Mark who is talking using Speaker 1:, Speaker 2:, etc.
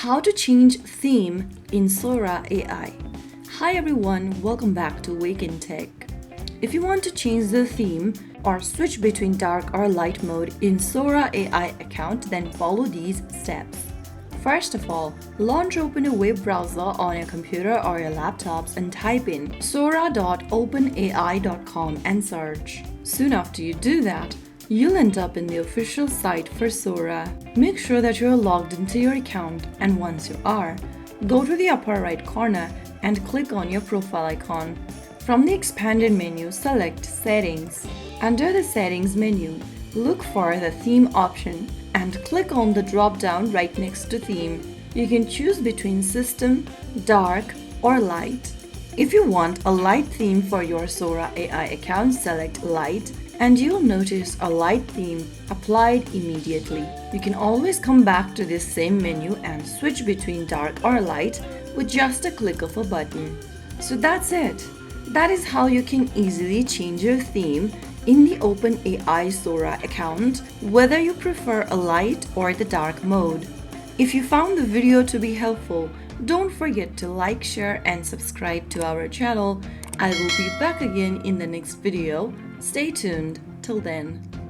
Speaker 1: How to change theme in Sora AI. Hi everyone, welcome back to Wake&Tech. If you want to change the theme or switch between dark or light mode in Sora AI account, then follow these steps. First of all, launch open a web browser on your computer or your laptops and type in sora.openai.com and search. Soon after you do that, you'll end up in the official site for Sora. Make sure that you're logged into your account, and once you are, go to the upper right corner and click on your profile icon. From the expanded menu, select Settings. Under the Settings menu, look for the Theme option and click on the drop-down right next to Theme. You can choose between System, Dark, or Light. If you want a light theme for your Sora AI account, select Light, and you'll notice a light theme applied immediately. You can always come back to this same menu and switch between dark or light with just a click of a button. So that's it. That is how you can easily change your theme in the OpenAI Sora account, whether you prefer a light or the dark mode. If you found the video to be helpful, don't forget to like, share, and subscribe to our channel. I will be back again in the next video. Stay tuned. Till then.